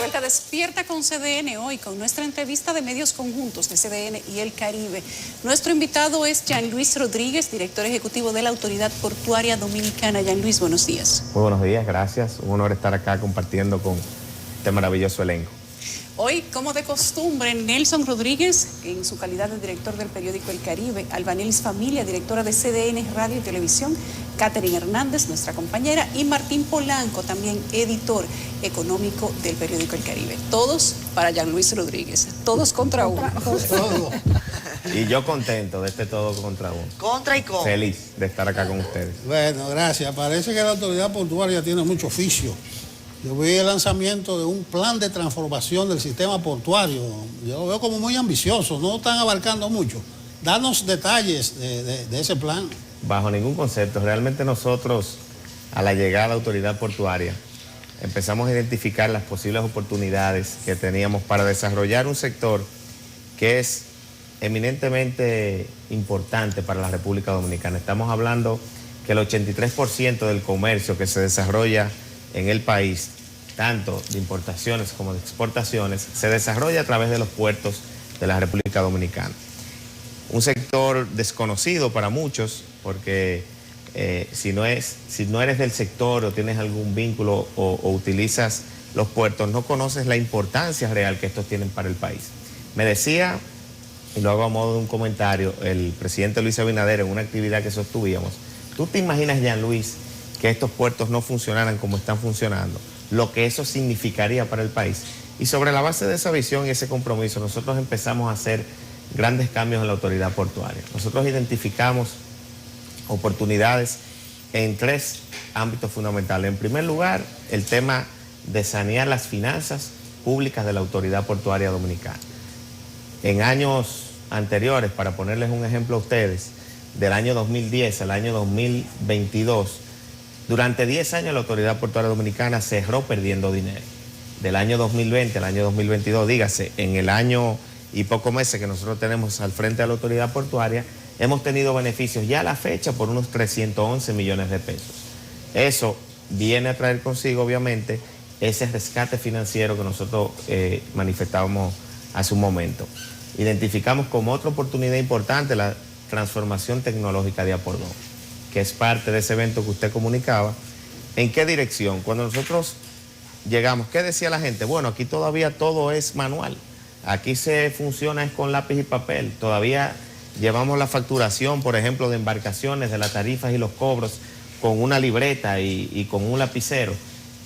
Blanca despierta con CDN hoy, con nuestra entrevista de medios conjuntos de CDN y el Caribe. Nuestro invitado es Jean Luis Rodríguez, director ejecutivo de la Autoridad Portuaria Dominicana. Jean Luis, buenos días. Muy buenos días, gracias. Un honor estar acá compartiendo con este maravilloso elenco. Hoy, como de costumbre, Nelson Rodríguez, en su calidad de director del periódico El Caribe, Albanelis Familia, directora de CDN Radio y Televisión, Catherine Hernández, nuestra compañera, y Martín Polanco, también editor económico del periódico El Caribe. Todos para Jean Luis Rodríguez, todos contra uno. Y yo contento de este todo contra uno. Contra y con. Feliz de estar acá con ustedes. Bueno, gracias. Parece que la autoridad portuaria tiene mucho oficio. Yo vi el lanzamiento de un plan de transformación del sistema portuario. Yo lo veo como muy ambicioso, no están abarcando mucho. Danos detalles de ese plan. Bajo ningún concepto. Realmente nosotros, a la llegada a la autoridad portuaria, empezamos a identificar las posibles oportunidades que teníamos para desarrollar un sector que es eminentemente importante para la República Dominicana. Estamos hablando que el 83% del comercio que se desarrolla en el país, tanto de importaciones como de exportaciones, se desarrolla a través de los puertos de la República Dominicana. Un sector desconocido para muchos, porque si no eres del sector o tienes algún vínculo o utilizas los puertos, no conoces la importancia real que estos tienen para el país. Me decía, y lo hago a modo de un comentario, el presidente Luis Abinader en una actividad que sostuvimos, ¿tú te imaginas, Jean Luis, que estos puertos no funcionaran como están funcionando? Lo que eso significaría para el país. Y sobre la base de esa visión y ese compromiso, nosotros empezamos a hacer grandes cambios en la autoridad portuaria. Nosotros identificamos oportunidades en 3 ámbitos fundamentales. En primer lugar, el tema de sanear las finanzas públicas de la autoridad portuaria dominicana. En años anteriores, para ponerles un ejemplo a ustedes, del año 2010 al año 2022, durante 10 años la Autoridad Portuaria Dominicana cerró perdiendo dinero. Del año 2020 al año 2022, dígase, en el año y pocos meses que nosotros tenemos al frente de la Autoridad Portuaria, hemos tenido beneficios ya a la fecha por unos 311 millones de pesos. Eso viene a traer consigo, obviamente, ese rescate financiero que nosotros manifestábamos hace un momento. Identificamos como otra oportunidad importante la transformación tecnológica de Apordón, que es parte de ese evento que usted comunicaba. ¿En qué dirección? Cuando nosotros llegamos, ¿qué decía la gente? Bueno, aquí todavía todo es manual. Aquí se funciona es con lápiz y papel. Todavía llevamos la facturación, por ejemplo, de embarcaciones, de las tarifas y los cobros, con una libreta y con un lapicero.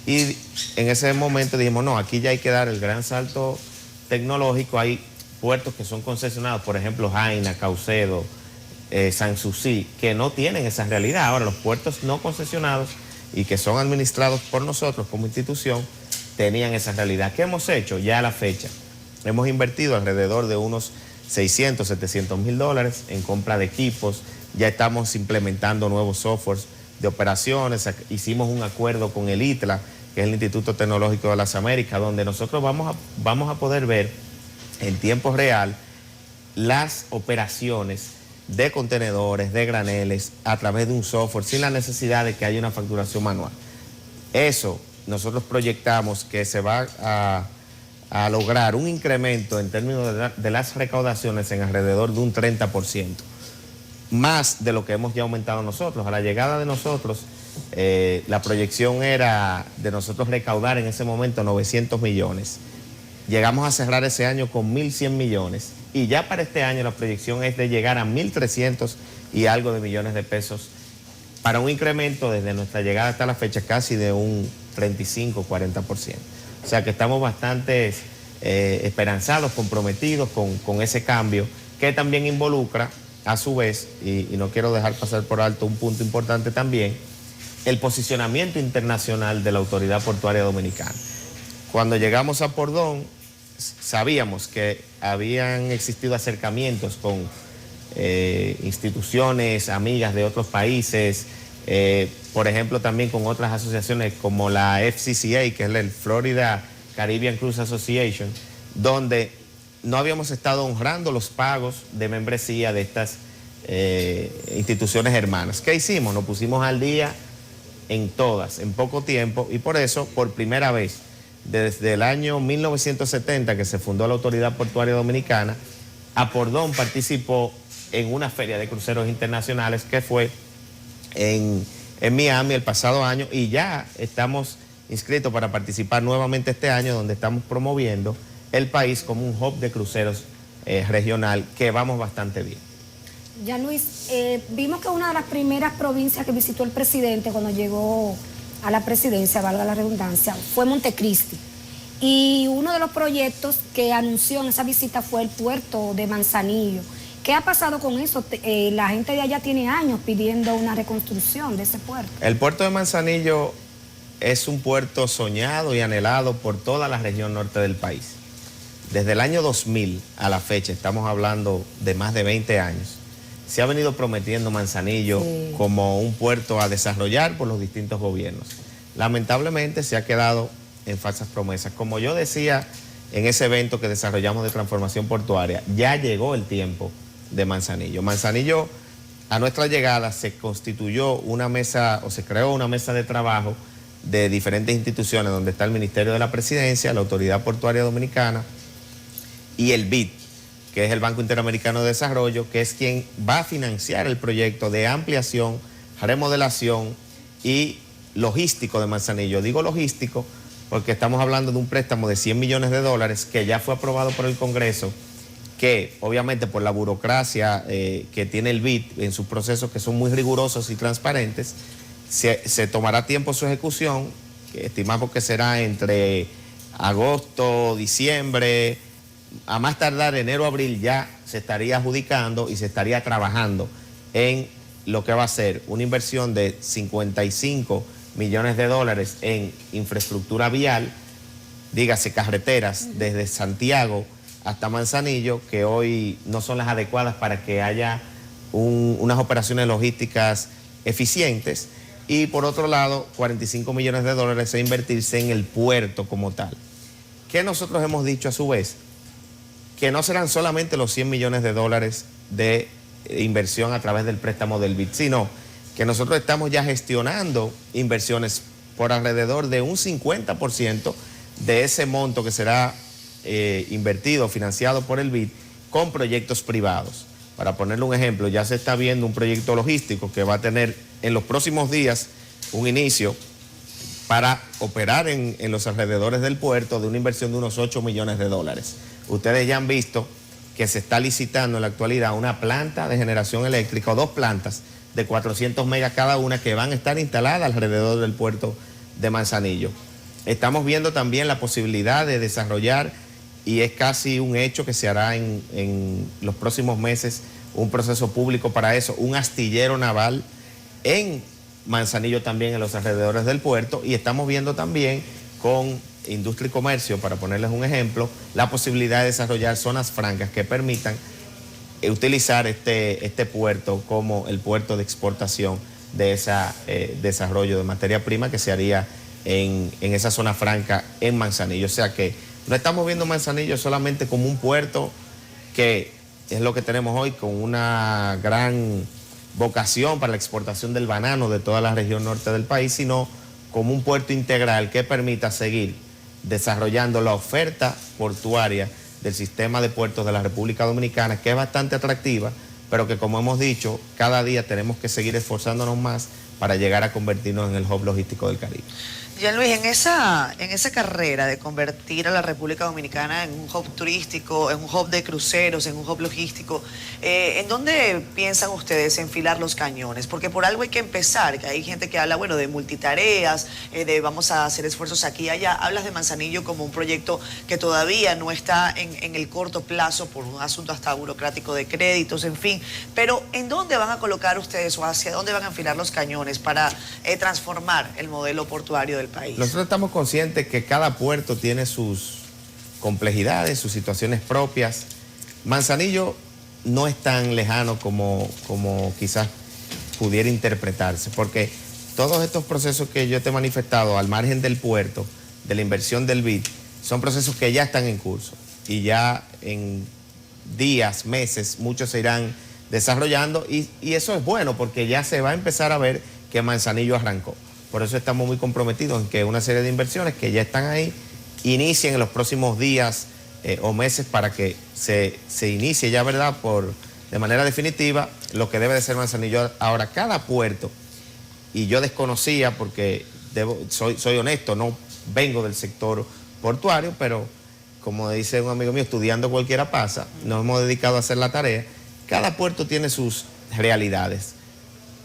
Y en ese momento dijimos, no, aquí ya hay que dar el gran salto tecnológico. Hay puertos que son concesionados, por ejemplo, Jaina, Caucedo, Sanssouci, que no tienen esa realidad. Ahora, los puertos no concesionados y que son administrados por nosotros como institución, tenían esa realidad. ¿Qué hemos hecho ya a la fecha? Hemos invertido alrededor de unos 600, 700 mil dólares en compra de equipos. Ya estamos implementando nuevos softwares de operaciones. Hicimos un acuerdo con el ITLA, que es el Instituto Tecnológico de las Américas, donde nosotros vamos a poder ver en tiempo real las operaciones de contenedores, de graneles, a través de un software, sin la necesidad de que haya una facturación manual. Eso nosotros proyectamos que se va a lograr un incremento en términos de las recaudaciones en alrededor de un 30%, más de lo que hemos ya aumentado nosotros. A la llegada de nosotros, la proyección era de nosotros recaudar en ese momento 900 millones. Llegamos a cerrar ese año con 1.100 millones y ya para este año la proyección es de llegar a 1.300 y algo de millones de pesos, para un incremento desde nuestra llegada hasta la fecha casi de un 35-40%. O sea que estamos bastante esperanzados, comprometidos con ese cambio, que también involucra a su vez, y no quiero dejar pasar por alto un punto importante también, el posicionamiento internacional de la Autoridad Portuaria Dominicana. Cuando llegamos a Pordón, sabíamos que habían existido acercamientos con instituciones amigas de otros países, por ejemplo también con otras asociaciones como la FCCA, que es el Florida Caribbean Cruise Association, donde no habíamos estado honrando los pagos de membresía de estas instituciones hermanas. ¿Qué hicimos? Nos pusimos al día en todas, en poco tiempo, y por eso, por primera vez, desde el año 1970 que se fundó la Autoridad Portuaria Dominicana, Apordón participó en una feria de cruceros internacionales que fue en Miami el pasado año, y ya estamos inscritos para participar nuevamente este año, donde estamos promoviendo el país como un hub de cruceros regional, que vamos bastante bien. Ya Luis, vimos que una de las primeras provincias que visitó el presidente cuando llegó a la presidencia, valga la redundancia, fue Montecristi. Y uno de los proyectos que anunció en esa visita fue el puerto de Manzanillo. ¿Qué ha pasado con eso? La gente de allá tiene años pidiendo una reconstrucción de ese puerto. El puerto de Manzanillo es un puerto soñado y anhelado por toda la región norte del país. Desde el año 2000 a la fecha, estamos hablando de más de 20 años, se ha venido prometiendo Manzanillo como un puerto a desarrollar por los distintos gobiernos. Lamentablemente se ha quedado en falsas promesas. Como yo decía en ese evento que desarrollamos de transformación portuaria, ya llegó el tiempo de Manzanillo. Manzanillo, a nuestra llegada, se constituyó una mesa, o se creó una mesa de trabajo de diferentes instituciones, donde está el Ministerio de la Presidencia, la Autoridad Portuaria Dominicana y el BID, que es el Banco Interamericano de Desarrollo, que es quien va a financiar el proyecto de ampliación, remodelación y logístico de Manzanillo. Digo logístico porque estamos hablando de un préstamo de $100 millones que ya fue aprobado por el Congreso, que obviamente por la burocracia que tiene el BID en sus procesos, que son muy rigurosos y transparentes, se tomará tiempo su ejecución, que estimamos que será entre agosto, diciembre, a más tardar enero, abril ya se estaría adjudicando y se estaría trabajando en lo que va a ser una inversión de $55 millones en infraestructura vial, dígase carreteras desde Santiago hasta Manzanillo, que hoy no son las adecuadas para que haya unas operaciones logísticas eficientes, y por otro lado $45 millones a invertirse en el puerto como tal. ¿Qué nosotros hemos dicho a su vez? Que no serán solamente los $100 millones de inversión a través del préstamo del BID, sino que nosotros estamos ya gestionando inversiones por alrededor de un 50% de ese monto que será invertido, financiado por el BID, con proyectos privados. Para ponerle un ejemplo, ya se está viendo un proyecto logístico que va a tener en los próximos días un inicio para operar en los alrededores del puerto, de una inversión de unos $8 millones. Ustedes ya han visto que se está licitando en la actualidad una planta de generación eléctrica, o dos plantas de 400 megas cada una, que van a estar instaladas alrededor del puerto de Manzanillo. Estamos viendo también la posibilidad de desarrollar, y es casi un hecho que se hará en los próximos meses, un proceso público para eso, un astillero naval en Manzanillo también, en los alrededores del puerto, y estamos viendo también con Industria y Comercio, para ponerles un ejemplo, la posibilidad de desarrollar zonas francas que permitan utilizar este puerto como el puerto de exportación de ese desarrollo de materia prima que se haría en esa zona franca en Manzanillo. O sea que no estamos viendo Manzanillo solamente como un puerto, que es lo que tenemos hoy, con una gran vocación para la exportación del banano de toda la región norte del país, sino como un puerto integral que permita seguir desarrollando la oferta portuaria del sistema de puertos de la República Dominicana, que es bastante atractiva, pero que, como hemos dicho, cada día tenemos que seguir esforzándonos más para llegar a convertirnos en el hub logístico del Caribe. Jean Luis, en esa carrera de convertir a la República Dominicana en un hub turístico, en un hub de cruceros, en un hub logístico, ¿en dónde piensan ustedes enfilar los cañones? Porque por algo hay que empezar, que hay gente que habla, bueno, de multitareas, de vamos a hacer esfuerzos aquí y allá. Hablas de Manzanillo como un proyecto que todavía no está en el corto plazo por un asunto hasta burocrático de créditos, en fin. Pero ¿en dónde van a colocar ustedes, o hacia dónde van a enfilar los cañones para transformar el modelo portuario del país? Nosotros estamos conscientes que cada puerto tiene sus complejidades, sus situaciones propias. Manzanillo no es tan lejano como quizás pudiera interpretarse, porque todos estos procesos que yo te he manifestado al margen del puerto, de la inversión del BID, son procesos que ya están en curso, y ya en días, meses, muchos se irán desarrollando, y eso es bueno, porque ya se va a empezar a ver que Manzanillo arrancó. Por eso estamos muy comprometidos en que una serie de inversiones que ya están ahí inicien en los próximos días o meses para que se inicie ya, ¿verdad?, de manera definitiva lo que debe de ser Manzanillo. Ahora, cada puerto, y yo desconocía porque soy honesto, no vengo del sector portuario, pero como dice un amigo mío, estudiando cualquiera pasa, nos hemos dedicado a hacer la tarea. Cada puerto tiene sus realidades.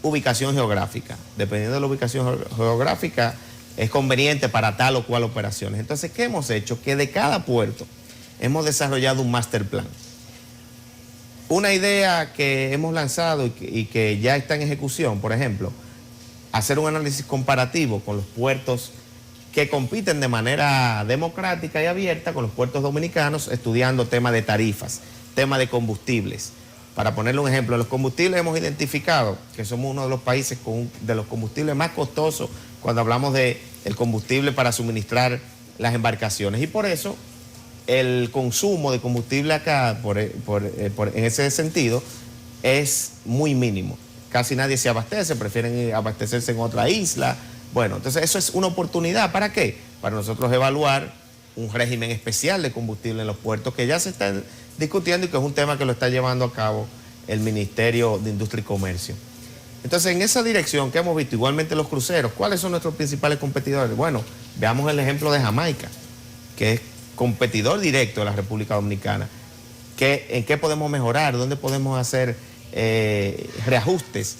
Ubicación geográfica, dependiendo de la ubicación geográfica, es conveniente para tal o cual operaciones. Entonces, ¿qué hemos hecho? Que de cada puerto hemos desarrollado un master plan. Una idea que hemos lanzado y que ya está en ejecución, por ejemplo, hacer un análisis comparativo con los puertos que compiten de manera democrática y abierta con los puertos dominicanos, estudiando temas de tarifas, temas de combustibles. Para ponerle un ejemplo, en los combustibles hemos identificado que somos uno de los países de los combustibles más costosos cuando hablamos del combustible para suministrar las embarcaciones. Y por eso el consumo de combustible acá, en ese sentido, es muy mínimo. Casi nadie se abastece, prefieren abastecerse en otra isla. Bueno, entonces eso es una oportunidad. ¿Para qué? Para nosotros evaluar un régimen especial de combustible en los puertos que ya se están discutiendo y que es un tema que lo está llevando a cabo el Ministerio de Industria y Comercio. Entonces, en esa dirección que hemos visto, igualmente los cruceros, ¿cuáles son nuestros principales competidores? Bueno, veamos el ejemplo de Jamaica, que es competidor directo de la República Dominicana. ¿En qué podemos mejorar? ¿Dónde podemos hacer reajustes?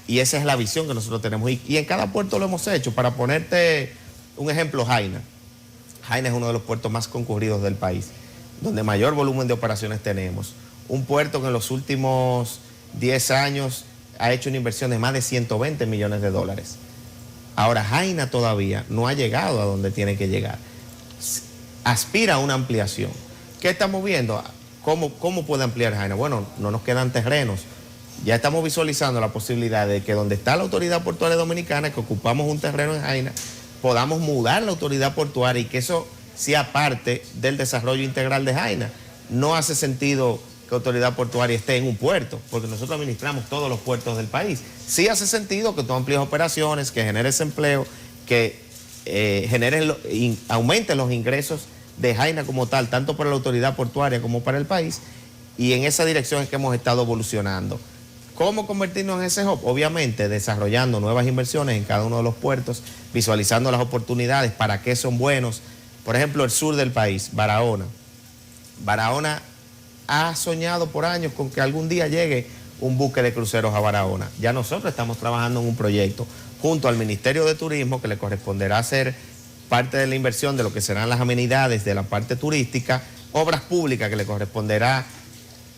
Y esa es la visión que nosotros tenemos. Y en cada puerto lo hemos hecho. Para ponerte un ejemplo, Jaina. Jaina es uno de los puertos más concurridos del país, donde mayor volumen de operaciones tenemos. Un puerto que en los últimos 10 años ha hecho una inversión de más de 120 millones de dólares. Ahora, Jaina todavía no ha llegado a donde tiene que llegar. Aspira a una ampliación. ¿Qué estamos viendo? ¿Cómo puede ampliar Jaina? Bueno, no nos quedan terrenos. Ya estamos visualizando la posibilidad de que donde está la Autoridad Portuaria Dominicana, que ocupamos un terreno en Jaina, podamos mudar la autoridad portuaria y que eso sea parte del desarrollo integral de Jaina. No hace sentido que Autoridad Portuaria esté en un puerto, porque nosotros administramos todos los puertos del país. Sí hace sentido que tú amplíes operaciones, que generes empleo, que aumenten los ingresos de Jaina como tal, tanto para la Autoridad Portuaria como para el país, y en esa dirección es que hemos estado evolucionando. ¿Cómo convertirnos en ese hub? Obviamente desarrollando nuevas inversiones en cada uno de los puertos, visualizando las oportunidades, para qué son buenos. Por ejemplo, el sur del país, Barahona. Barahona ha soñado por años con que algún día llegue un buque de cruceros a Barahona. Ya nosotros estamos trabajando en un proyecto junto al Ministerio de Turismo, que le corresponderá hacer parte de la inversión de lo que serán las amenidades de la parte turística, obras públicas, que le corresponderá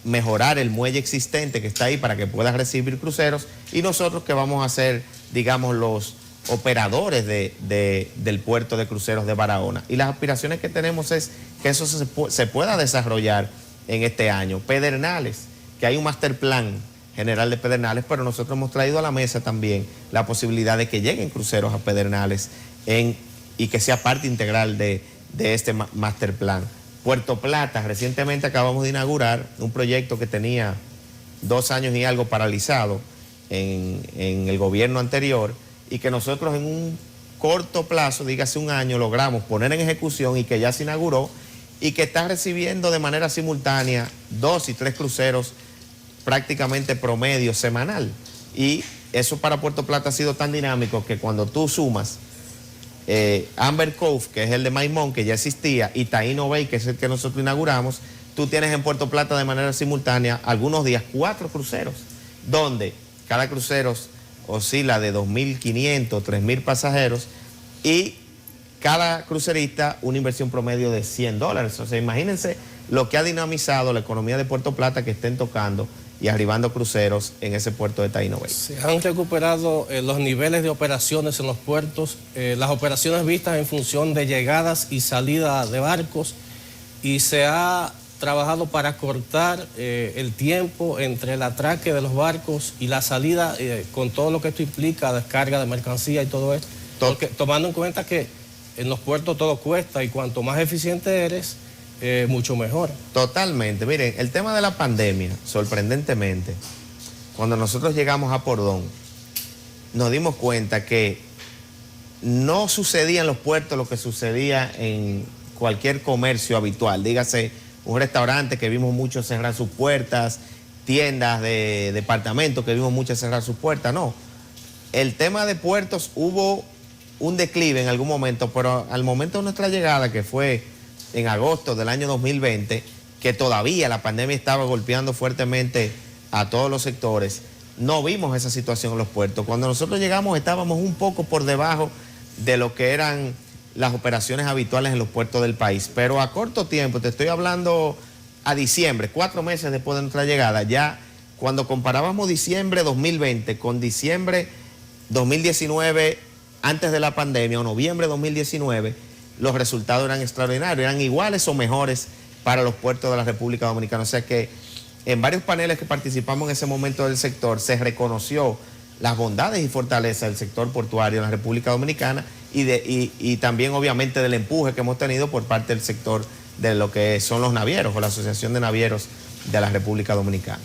mejorar el muelle existente que está ahí para que pueda recibir cruceros, y nosotros que vamos a ser, digamos, los operadores del puerto de cruceros de Barahona. Y las aspiraciones que tenemos es que eso se pueda desarrollar en este año. Pedernales, que hay un master plan general de Pedernales, pero nosotros hemos traído a la mesa también la posibilidad de que lleguen cruceros a Pedernales y que sea parte integral de este master plan. Puerto Plata, recientemente acabamos de inaugurar un proyecto que tenía 2 años y algo paralizado en el gobierno anterior, y que nosotros en un corto plazo, dígase un año, logramos poner en ejecución y que ya se inauguró y que está recibiendo de manera simultánea 2 y 3 cruceros prácticamente promedio semanal. Y eso para Puerto Plata ha sido tan dinámico que cuando tú sumas Amber Cove, que es el de Maimón, que ya existía, y Taino Bay, que es el que nosotros inauguramos, tú tienes en Puerto Plata de manera simultánea algunos días 4 cruceros, donde cada crucero oscila de 2.500, 3.000 pasajeros, y cada crucerista una inversión promedio de $100. O sea, imagínense lo que ha dinamizado la economía de Puerto Plata, que estén tocando y arribando cruceros en ese puerto de Taino Bay. Se han recuperado los niveles de operaciones en los puertos, las operaciones vistas en función de llegadas y salidas de barcos, y se ha trabajado para cortar el tiempo entre el atraque de los barcos y la salida, con todo lo que esto implica, descarga de mercancía y todo esto. Porque, tomando en cuenta que en los puertos todo cuesta, y cuanto más eficiente eres, mucho mejor. Totalmente. Miren, el tema de la pandemia, sorprendentemente, cuando nosotros llegamos a Pordón, nos dimos cuenta que no sucedía en los puertos lo que sucedía cualquier comercio habitual, dígase un restaurante que vimos muchos cerrar sus puertas, tiendas de departamentos que vimos muchos cerrar sus puertas, no. El tema de puertos hubo un declive en algún momento, pero al momento de nuestra llegada, que fue en agosto del año 2020, que todavía la pandemia estaba golpeando fuertemente a todos los sectores, no vimos esa situación en los puertos. Cuando nosotros llegamos estábamos un poco por debajo de lo que eran las operaciones habituales en los puertos del país, pero a corto tiempo, te estoy hablando a diciembre, 4 meses después de nuestra llegada, ya cuando comparábamos diciembre 2020 con diciembre 2019, antes de la pandemia, o noviembre de 2019, los resultados eran extraordinarios, eran iguales o mejores para los puertos de la República Dominicana. O sea que en varios paneles que participamos en ese momento del sector se reconoció las bondades y fortalezas del sector portuario en la República Dominicana y también obviamente del empuje que hemos tenido por parte del sector de lo que son los navieros o la Asociación de Navieros de la República Dominicana.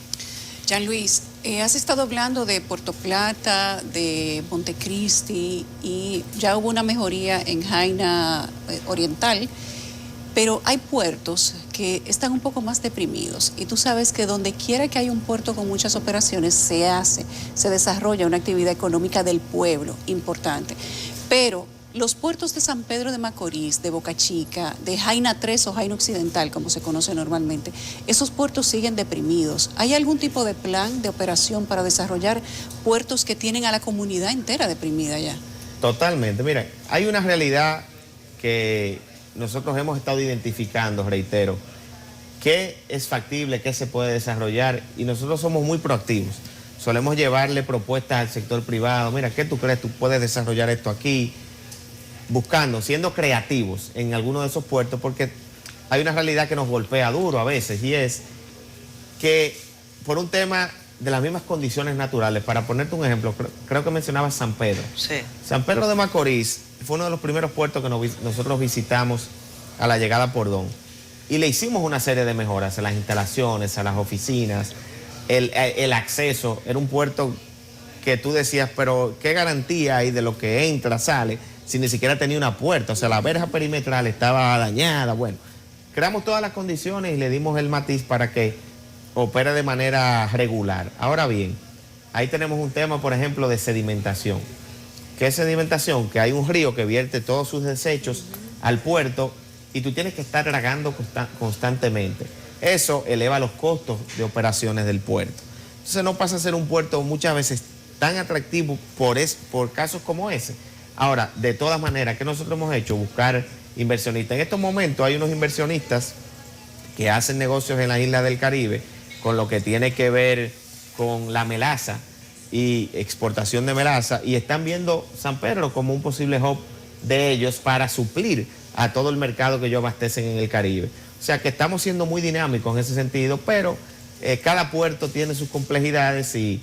Jean Luis, has estado hablando de Puerto Plata, de Montecristi y ya hubo una mejoría en Jaina Oriental, pero hay puertos que están un poco más deprimidos y tú sabes que donde quiera que hay un puerto con muchas operaciones se desarrolla una actividad económica del pueblo importante, pero los puertos de San Pedro de Macorís, de Boca Chica, de Jaina 3 o Jaina Occidental, como se conoce normalmente, esos puertos siguen deprimidos. ¿Hay algún tipo de plan de operación para desarrollar puertos que tienen a la comunidad entera deprimida ya? Totalmente. Mira, hay una realidad que nosotros hemos estado identificando, reitero, qué es factible, qué se puede desarrollar y nosotros somos muy proactivos. Solemos llevarle propuestas al sector privado. Mira, ¿qué tú crees? Tú puedes desarrollar esto aquí. Buscando, siendo creativos en algunos de esos puertos, porque hay una realidad que nos golpea duro a veces, y es que por un tema de las mismas condiciones naturales, para ponerte un ejemplo, creo que mencionabas San Pedro. Sí. San Pedro de Macorís fue uno de los primeros puertos que nosotros visitamos a la llegada por Don, y le hicimos una serie de mejoras a las instalaciones, a las oficinas, el acceso. Era un puerto que tú decías, pero ¿qué garantía hay de lo que entra, sale, si ni siquiera tenía una puerta? O sea, la verja perimetral estaba dañada. Bueno, creamos todas las condiciones y le dimos el matiz para que opere de manera regular. Ahora bien, ahí tenemos un tema, por ejemplo, de sedimentación. ¿Qué es sedimentación? Que hay un río que vierte todos sus desechos al puerto y tú tienes que estar dragando constantemente. Eso eleva los costos de operaciones del puerto. Entonces no pasa a ser un puerto muchas veces tan atractivo por casos como ese. Ahora, de todas maneras, ¿qué nosotros hemos hecho? Buscar inversionistas. En estos momentos hay unos inversionistas que hacen negocios en la isla del Caribe con lo que tiene que ver con la melaza y exportación de melaza, y están viendo San Pedro como un posible hub de ellos para suplir a todo el mercado que ellos abastecen en el Caribe. O sea que estamos siendo muy dinámicos en ese sentido, pero cada puerto tiene sus complejidades y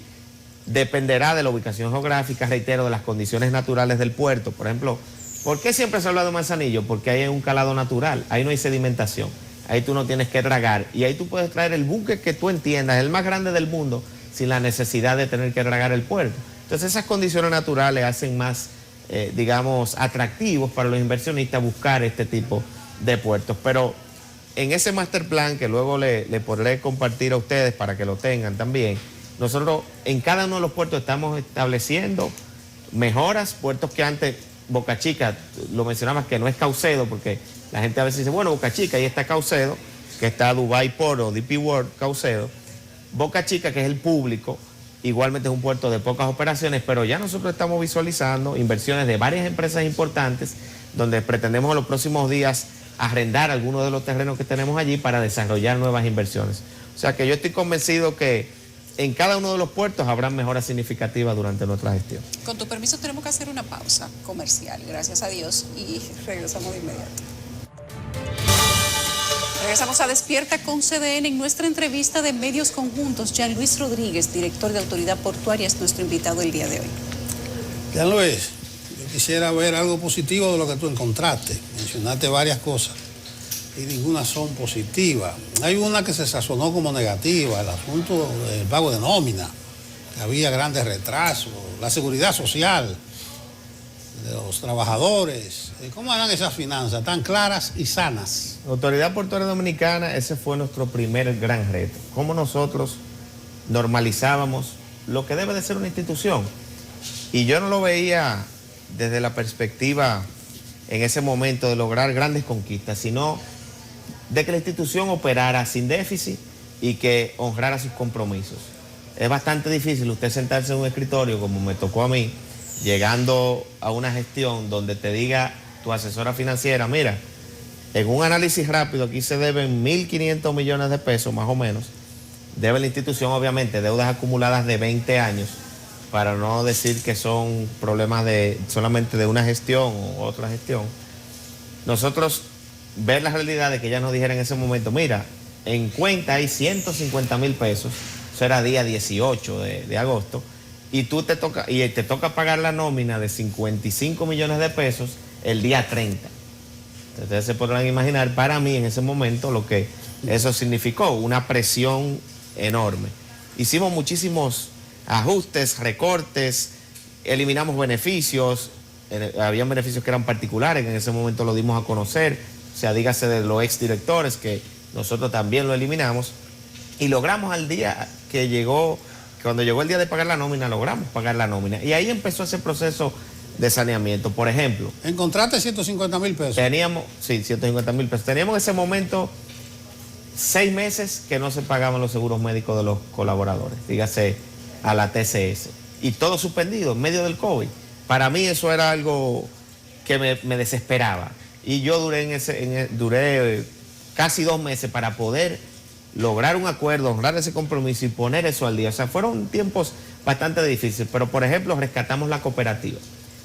dependerá de la ubicación geográfica, reitero, de las condiciones naturales del puerto. Por ejemplo, ¿por qué siempre se habla de Manzanillo? Porque ahí hay un calado natural, ahí no hay sedimentación, ahí tú no tienes que dragar, y ahí tú puedes traer el buque que tú entiendas, el más grande del mundo, sin la necesidad de tener que dragar el puerto. Entonces esas condiciones naturales hacen más, digamos, atractivos para los inversionistas buscar este tipo de puertos. Pero en ese master plan, que luego le podré compartir a ustedes para que lo tengan también, nosotros en cada uno de los puertos estamos estableciendo mejoras, puertos que antes, Boca Chica, lo mencionabas que no es Caucedo, porque la gente a veces dice, bueno, Boca Chica, ahí está Caucedo, que está Dubai Port o DP World Caucedo. Boca Chica, que es el público, igualmente es un puerto de pocas operaciones, pero ya nosotros estamos visualizando inversiones de varias empresas importantes, donde pretendemos en los próximos días arrendar algunos de los terrenos que tenemos allí para desarrollar nuevas inversiones. O sea que yo estoy convencido que en cada uno de los puertos habrá mejoras significativas durante nuestra gestión. Con tu permiso tenemos que hacer una pausa comercial, gracias a Dios, y regresamos de inmediato. Regresamos a Despierta con CDN. En nuestra entrevista de Medios Conjuntos, Jean Luis Rodríguez, director de Autoridad Portuaria, es nuestro invitado el día de hoy. Jean Luis, yo quisiera ver algo positivo de lo que tú encontraste. Mencionaste varias cosas y ninguna son positivas. Hay una que se sazonó como negativa, el asunto del pago de nómina, que había grandes retrasos, la seguridad social, de los trabajadores. ¿Cómo eran esas finanzas tan claras y sanas? Autoridad Portuaria Dominicana, ese fue nuestro primer gran reto. Cómo nosotros normalizábamos lo que debe de ser una institución. Y yo no lo veía desde la perspectiva en ese momento de lograr grandes conquistas, sino de que la institución operara sin déficit y que honrara sus compromisos. Es bastante difícil usted sentarse en un escritorio, como me tocó a mí, llegando a una gestión donde te diga tu asesora financiera, mira, en un análisis rápido aquí se deben 1.500 millones de pesos más o menos, debe la institución obviamente deudas acumuladas de 20 años, para no decir que son problemas solamente de una gestión u otra gestión. Nosotros ver la realidad de que ella nos dijera en ese momento, mira, en cuenta hay 150 mil pesos, eso era día 18 de agosto, y te toca pagar la nómina de 55 millones de pesos el día 30. Ustedes se podrán imaginar para mí en ese momento lo que eso significó, una presión enorme. Hicimos muchísimos ajustes, recortes, eliminamos beneficios, habían beneficios que eran particulares, que en ese momento lo dimos a conocer, o sea, dígase de los exdirectores, que nosotros también lo eliminamos, y logramos al día que llegó, cuando llegó el día de pagar la nómina, logramos pagar la nómina, y ahí empezó ese proceso de saneamiento. Por ejemplo, ¿encontraste 150 mil pesos? Teníamos, sí, 150 mil pesos. Teníamos en ese momento 6 meses que no se pagaban los seguros médicos de los colaboradores, dígase a la TCS, y todo suspendido en medio del COVID. Para mí eso era algo que me desesperaba, y yo duré casi 2 meses para poder lograr un acuerdo, honrar ese compromiso y poner eso al día. O sea, fueron tiempos bastante difíciles, pero por ejemplo rescatamos la cooperativa.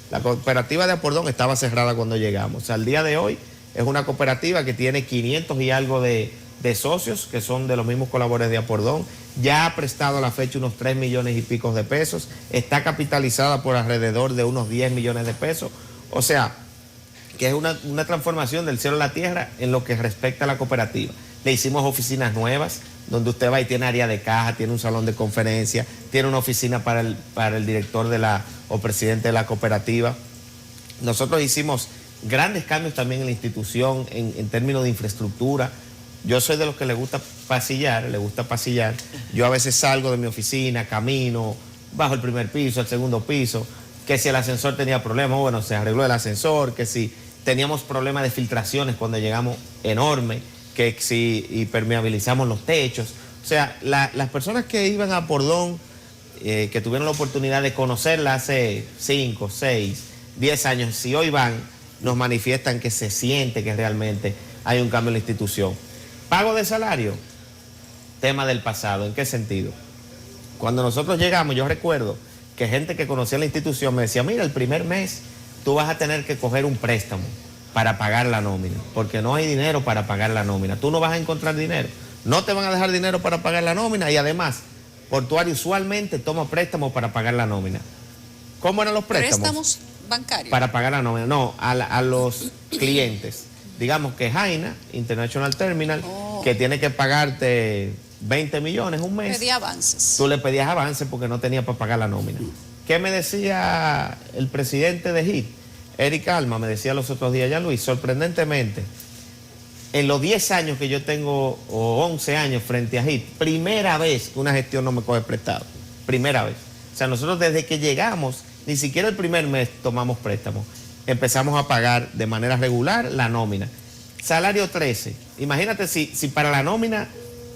La cooperativa de Apordón estaba cerrada cuando llegamos. O sea, al día de hoy es una cooperativa que tiene 500 y algo de socios, que son de los mismos colaboradores de Apordón. Ya ha prestado a la fecha unos 3 millones y pico de pesos. Está capitalizada por alrededor de unos 10 millones de pesos. O sea, que es una transformación del cielo a la tierra en lo que respecta a la cooperativa. Le hicimos oficinas nuevas, donde usted va y tiene área de caja, tiene un salón de conferencia, tiene una oficina para el director o presidente de la cooperativa. Nosotros hicimos grandes cambios también en la institución en términos de infraestructura. Yo soy de los que le gusta pasillar. Yo a veces salgo de mi oficina, camino, bajo el primer piso, el segundo piso, que si el ascensor tenía problemas, bueno, se arregló el ascensor, que si teníamos problemas de filtraciones cuando llegamos enorme, que si impermeabilizamos los techos. O sea, las personas que iban a Apordón, que tuvieron la oportunidad de conocerla hace 5, 6, 10 años, si hoy van, nos manifiestan que se siente que realmente hay un cambio en la institución. Pago de salario, tema del pasado. ¿En qué sentido? Cuando nosotros llegamos, yo recuerdo que gente que conocía la institución me decía, mira, el primer mes tú vas a tener que coger un préstamo para pagar la nómina, porque no hay dinero para pagar la nómina. Tú no vas a encontrar dinero, no te van a dejar dinero para pagar la nómina, y además, Portuario usualmente toma préstamos para pagar la nómina. ¿Cómo eran los préstamos? Préstamos bancarios. Para pagar la nómina, no, a los clientes. Digamos que Jaina, International Terminal, que tiene que pagarte 20 millones un mes. Pedía avances. Tú le pedías avances porque no tenía para pagar la nómina. ¿Qué me decía el presidente de HIT? Eric Alma me decía los otros días, ya Luis, sorprendentemente, en los 10 años que yo tengo, o 11 años frente a HIT, primera vez que una gestión no me coge prestado. Primera vez. O sea, nosotros desde que llegamos, ni siquiera el primer mes tomamos préstamos. Empezamos a pagar de manera regular la nómina. Salario 13. Imagínate si para la nómina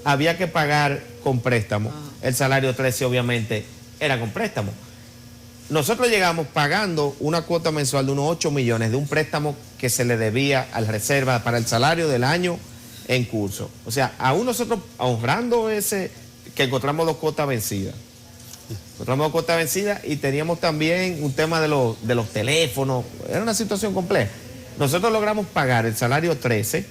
había que pagar con préstamo. El salario 13 obviamente era con préstamo. Nosotros llegamos pagando una cuota mensual de unos 8 millones de un préstamo que se le debía al reserva para el salario del año en curso. O sea, aún nosotros honrando ese, que encontramos 2 cuotas vencidas. Encontramos 2 cuotas vencidas y teníamos también un tema de los teléfonos. Era una situación compleja. Nosotros logramos pagar el salario 13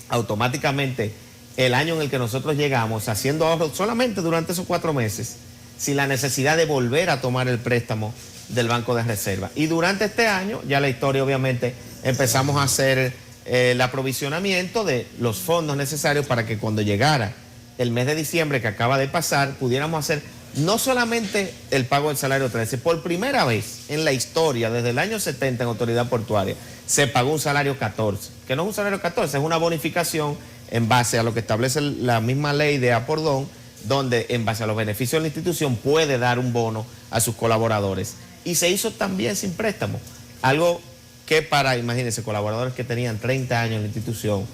automáticamente el año en el que nosotros llegamos, haciendo ahorros solamente durante esos 4 meses, sin la necesidad de volver a tomar el préstamo del Banco de Reserva. Y durante este año, ya la historia obviamente, empezamos a hacer el aprovisionamiento de los fondos necesarios para que cuando llegara el mes de diciembre que acaba de pasar, pudiéramos hacer no solamente el pago del salario 13, por primera vez en la historia, desde el año 70 en autoridad portuaria, se pagó un salario 14, que no es un salario 14, es una bonificación en base a lo que establece la misma ley de Apordón, donde en base a los beneficios de la institución puede dar un bono a sus colaboradores. Y se hizo también sin préstamo, algo que para, imagínense, colaboradores que tenían 30 años en la institución,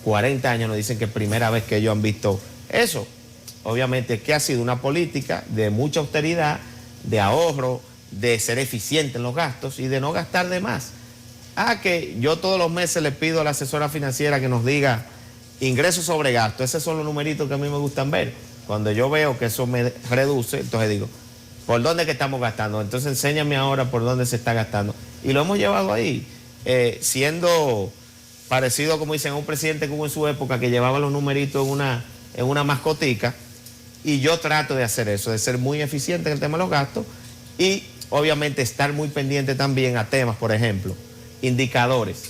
40 años, nos dicen que es primera vez que ellos han visto eso. Obviamente que ha sido una política de mucha austeridad, de ahorro, de ser eficiente en los gastos y de no gastar de más. Que yo todos los meses le pido a la asesora financiera que nos diga ingresos sobre gastos. Esos son los numeritos que a mí me gustan ver. Cuando yo veo que eso me reduce, entonces digo, ¿por dónde es que estamos gastando? Entonces enséñame ahora por dónde se está gastando. Y lo hemos llevado ahí, siendo parecido, como dicen, a un presidente que hubo en su época que llevaba los numeritos en una mascotica. Y yo trato de hacer eso, de ser muy eficiente en el tema de los gastos y obviamente estar muy pendiente también a temas, por ejemplo, indicadores.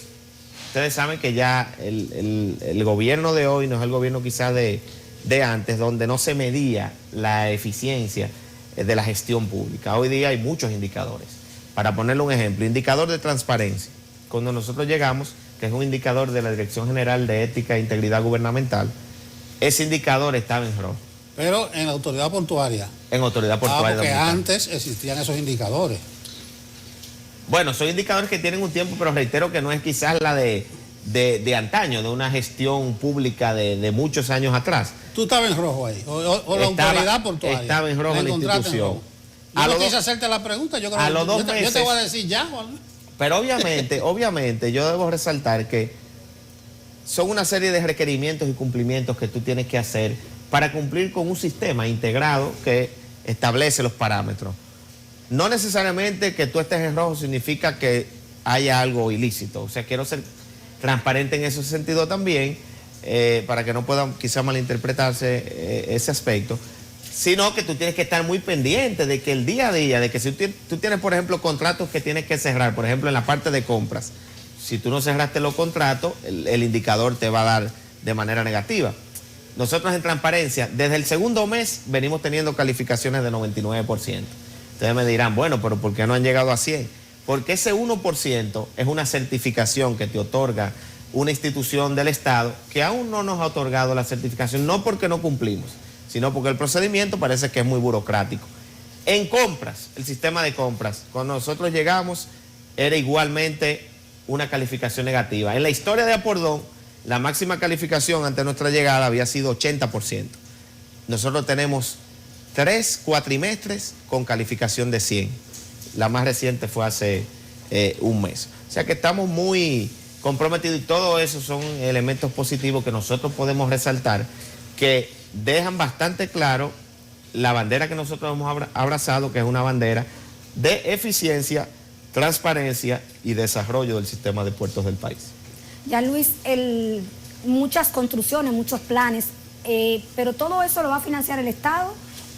Ustedes saben que ya el gobierno de hoy no es el gobierno quizás de antes, donde no se medía la eficiencia de la gestión pública. Hoy día hay muchos indicadores. Para ponerle un ejemplo, indicador de transparencia. Cuando nosotros llegamos, que es un indicador de la Dirección General de Ética e Integridad Gubernamental, ese indicador estaba en rojo. Pero en la autoridad portuaria. En autoridad portuaria. Porque antes existían esos indicadores. Bueno, son indicadores que tienen un tiempo, pero reitero que no es quizás la de antaño, de una gestión pública de muchos años atrás. ¿Tú estabas en rojo ahí? ¿O la autoridad portuaria? Estaba en rojo la institución. Yo no quise hacerte la pregunta, yo creo que yo te voy a decir ya, Juan. Pero obviamente, yo debo resaltar que son una serie de requerimientos y cumplimientos que tú tienes que hacer para cumplir con un sistema integrado que establece los parámetros. No necesariamente que tú estés en rojo significa que haya algo ilícito. O sea, quiero ser transparente en ese sentido también, para que no pueda quizá malinterpretarse ese aspecto, sino que tú tienes que estar muy pendiente de que el día a día, de que si tú tienes, por ejemplo, contratos que tienes que cerrar, por ejemplo, en la parte de compras, si tú no cerraste los contratos, el indicador te va a dar de manera negativa. Nosotros en transparencia, desde el segundo mes, venimos teniendo calificaciones de 99%. Ustedes me dirán, bueno, pero ¿por qué no han llegado a 100? Porque ese 1% es una certificación que te otorga una institución del Estado que aún no nos ha otorgado la certificación, no porque no cumplimos, sino porque el procedimiento parece que es muy burocrático. En compras, el sistema de compras, cuando nosotros llegamos, era igualmente una calificación negativa. En la historia de Apordón, la máxima calificación ante nuestra llegada había sido 80%. Nosotros tenemos 3 cuatrimestres con calificación de 100. La más reciente fue hace un mes. O sea que estamos muy comprometidos y todo eso son elementos positivos que nosotros podemos resaltar, que dejan bastante claro la bandera que nosotros hemos abrazado, que es una bandera de eficiencia, transparencia y desarrollo del sistema de puertos del país. Ya Luis, muchas construcciones, muchos planes, pero todo eso lo va a financiar el Estado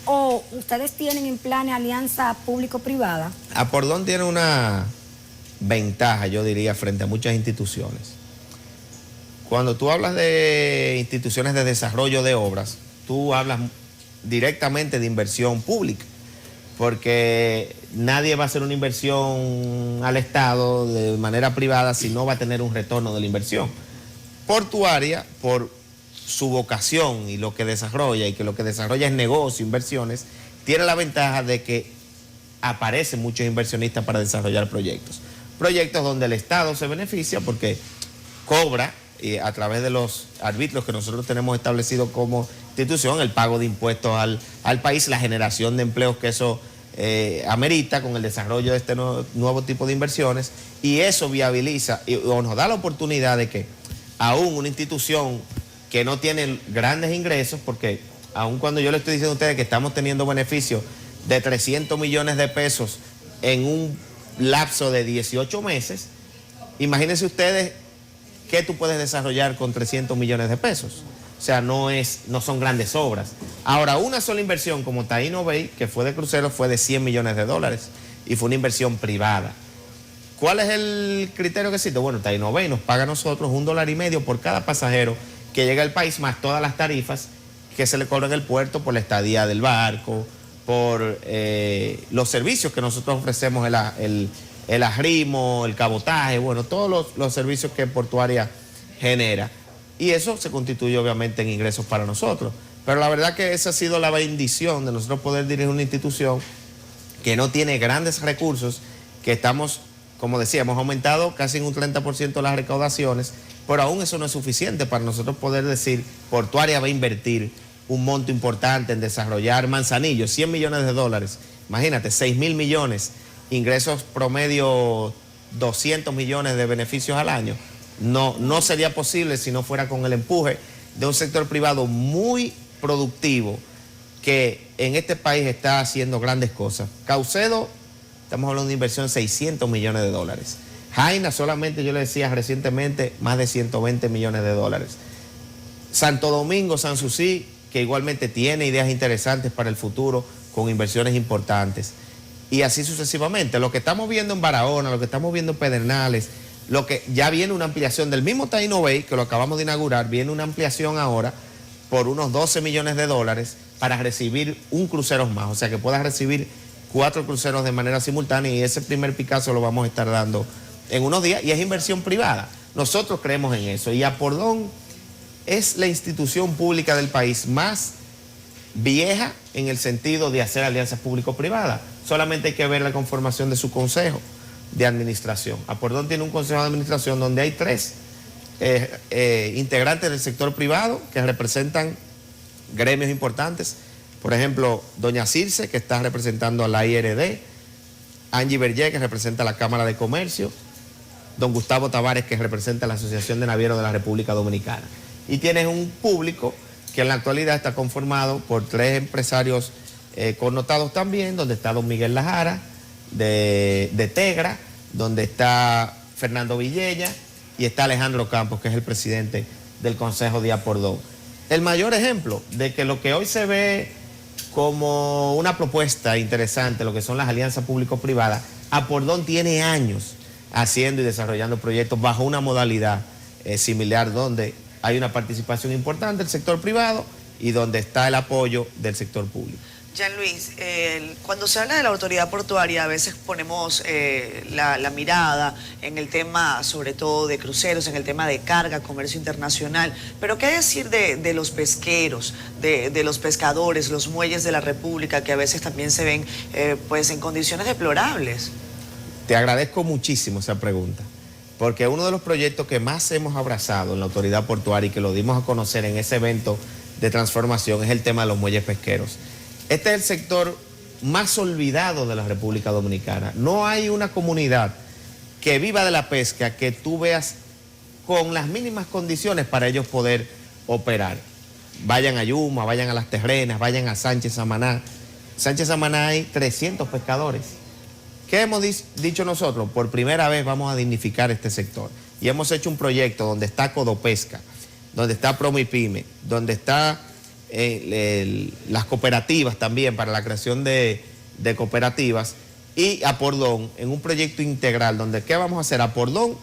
o ustedes tienen en planes alianza público-privada. Apordón tiene una ventaja, yo diría, frente a muchas instituciones. Cuando tú hablas de instituciones de desarrollo de obras, tú hablas directamente de inversión pública, porque nadie va a hacer una inversión al Estado de manera privada si no va a tener un retorno de la inversión. Portuaria, por su vocación y lo que desarrolla, y que lo que desarrolla es negocio, inversiones, tiene la ventaja de que aparecen muchos inversionistas para desarrollar proyectos. Proyectos donde el Estado se beneficia porque cobra, a través de los arbitrios que nosotros tenemos establecidos como institución, el pago de impuestos al país, la generación de empleos que eso amerita con el desarrollo de este nuevo tipo de inversiones, y eso viabiliza o nos da la oportunidad de que aún una institución que no tiene grandes ingresos, porque aun cuando yo le estoy diciendo a ustedes que estamos teniendo beneficios de 300 millones de pesos en un lapso de 18 meses, imagínense ustedes qué tú puedes desarrollar con 300 millones de pesos. O sea, no son grandes obras. Ahora, una sola inversión como Taino Bay, que fue de cruceros, fue de 100 millones de dólares y fue una inversión privada. ¿Cuál es el criterio que existe? Bueno, Taino Bay nos paga a nosotros $1.50 por cada pasajero que llega al país, más todas las tarifas que se le cobran en el puerto por la estadía del barco, por los servicios que nosotros ofrecemos, el arrimo, el cabotaje, bueno, todos los servicios que Portuaria genera. Y eso se constituye obviamente en ingresos para nosotros. Pero la verdad que esa ha sido la bendición de nosotros poder dirigir una institución que no tiene grandes recursos, que estamos, como decía, hemos aumentado casi en un 30% las recaudaciones, pero aún eso no es suficiente para nosotros poder decir, Portuaria va a invertir un monto importante en desarrollar Manzanillo, 100 millones de dólares. Imagínate, 6.000 millones, ingresos promedio 200 millones de beneficios al año. No sería posible si no fuera con el empuje de un sector privado muy productivo que en este país está haciendo grandes cosas. Caucedo, estamos hablando de inversión de 600 millones de dólares. Jaina solamente, yo le decía recientemente, más de 120 millones de dólares. Santo Domingo, Sanssouci, que igualmente tiene ideas interesantes para el futuro con inversiones importantes. Y así sucesivamente. Lo que estamos viendo en Barahona, lo que estamos viendo en Pedernales, lo que ya viene una ampliación del mismo Taino Bay, que lo acabamos de inaugurar, viene una ampliación ahora por unos 12 millones de dólares para recibir un crucero más, o sea que puedas recibir 4 cruceros de manera simultánea, y ese primer Picasso lo vamos a estar dando en unos días, y es inversión privada. Nosotros creemos en eso, y Apordón es la institución pública del país más vieja en el sentido de hacer alianzas público-privadas. Solamente hay que ver la conformación de su consejo de administración. Apordón tiene un consejo de administración donde hay 3 integrantes del sector privado que representan gremios importantes. Por ejemplo, doña Circe, que está representando a la IRD, Angie Berger, que representa a la Cámara de Comercio, don Gustavo Tavares, que representa a la Asociación de Navieros de la República Dominicana. Y tienes un público que en la actualidad está conformado por 3 empresarios connotados también, donde está don Miguel Lajara, de Tegra, donde está Fernando Villella y está Alejandro Campos, que es el presidente del Consejo de Apordón. El mayor ejemplo de que lo que hoy se ve como una propuesta interesante, lo que son las alianzas público-privadas, Apordón tiene años haciendo y desarrollando proyectos bajo una modalidad similar, donde hay una participación importante del sector privado y donde está el apoyo del sector público. Jean Luis, cuando se habla de la autoridad portuaria, a veces ponemos la mirada en el tema, sobre todo de cruceros, en el tema de carga, comercio internacional, pero ¿qué decir de los pesqueros, de los pescadores, los muelles de la República, que a veces también se ven pues en condiciones deplorables? Te agradezco muchísimo esa pregunta, porque uno de los proyectos que más hemos abrazado en la autoridad portuaria y que lo dimos a conocer en ese evento de transformación es el tema de los muelles pesqueros. Este es el sector más olvidado de la República Dominicana. No hay una comunidad que viva de la pesca que tú veas con las mínimas condiciones para ellos poder operar. Vayan a Yuma, vayan a Las Terrenas, vayan a Sánchez Samaná. Sánchez Samaná hay 300 pescadores. ¿Qué hemos dicho nosotros? Por primera vez vamos a dignificar este sector. Y hemos hecho un proyecto donde está Codopesca, donde está Promipyme, donde está las cooperativas también, para la creación de cooperativas, y Apordón en un proyecto integral donde ¿qué vamos a hacer? Apordón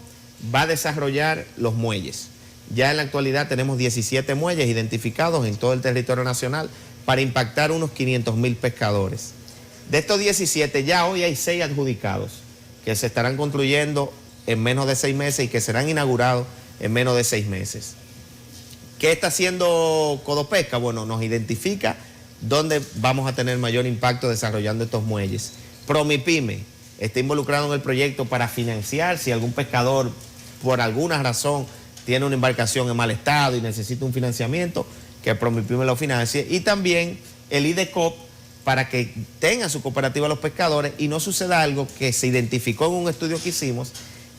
va a desarrollar los muelles. Ya en la actualidad tenemos 17 muelles identificados en todo el territorio nacional para impactar unos 500.000 pescadores. De estos 17 ya hoy hay 6 adjudicados que se estarán construyendo en menos de 6 meses y que serán inaugurados en menos de 6 meses. ¿Qué está haciendo Codopesca? Bueno, nos identifica dónde vamos a tener mayor impacto desarrollando estos muelles. Promipyme está involucrado en el proyecto para financiar si algún pescador por alguna razón tiene una embarcación en mal estado y necesita un financiamiento, que Promipyme lo financie. Y también el IDECOP para que tengan su cooperativa los pescadores y no suceda algo que se identificó en un estudio que hicimos,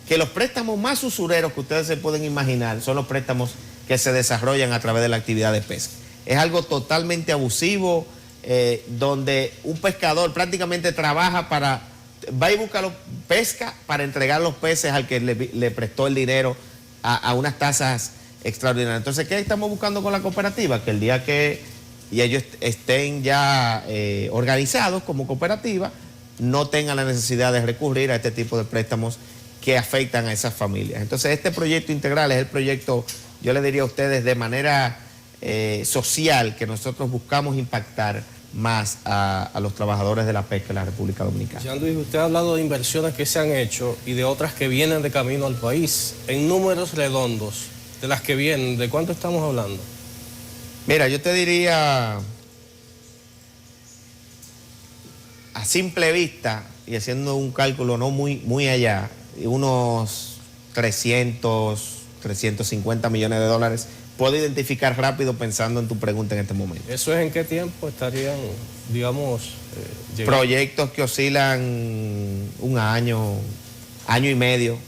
que los préstamos más usureros que ustedes se pueden imaginar son los préstamos que se desarrollan a través de la actividad de pesca. Es algo totalmente abusivo, donde un pescador prácticamente trabaja va y busca pesca para entregar los peces al que le prestó el dinero a unas tasas extraordinarias. Entonces, ¿qué estamos buscando con la cooperativa? Que el día que ellos estén ya organizados como cooperativa, no tengan la necesidad de recurrir a este tipo de préstamos que afectan a esas familias. Entonces, este proyecto integral es el proyecto, yo le diría a ustedes, de manera social, que nosotros buscamos impactar más a los trabajadores de la pesca en la República Dominicana. Jean Luis, usted ha hablado de inversiones que se han hecho y de otras que vienen de camino al país. En números redondos, de las que vienen, ¿de cuánto estamos hablando? Mira, yo te diría, a simple vista y haciendo un cálculo no muy allá, unos 350 millones de dólares, puedo identificar rápido pensando en tu pregunta en este momento. ¿Eso es en qué tiempo estarían, digamos, llegando? Proyectos que oscilan un año, año y medio.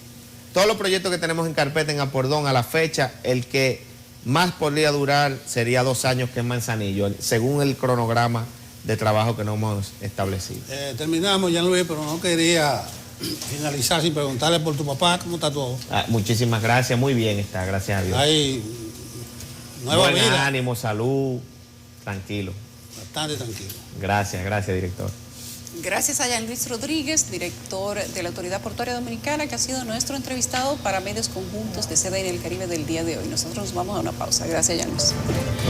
Todos los proyectos que tenemos en carpeta en Apordón a la fecha, el que más podría durar sería 2 años, que es Manzanillo, según el cronograma de trabajo que nos hemos establecido. Terminamos, Jean Luis, pero no quería finalizar sin preguntarle por tu papá, ¿cómo está todo? Muchísimas gracias, muy bien está, gracias a Dios. Hay nueva Buen vida. ánimo, salud, tranquilo. Bastante tranquilo. Gracias, director. Gracias a Jean Luis Rodríguez, director de la Autoridad Portuaria Dominicana, que ha sido nuestro entrevistado para Medios Conjuntos de CDN El Caribe del día de hoy. Nosotros nos vamos a una pausa. Gracias, Jean Luis.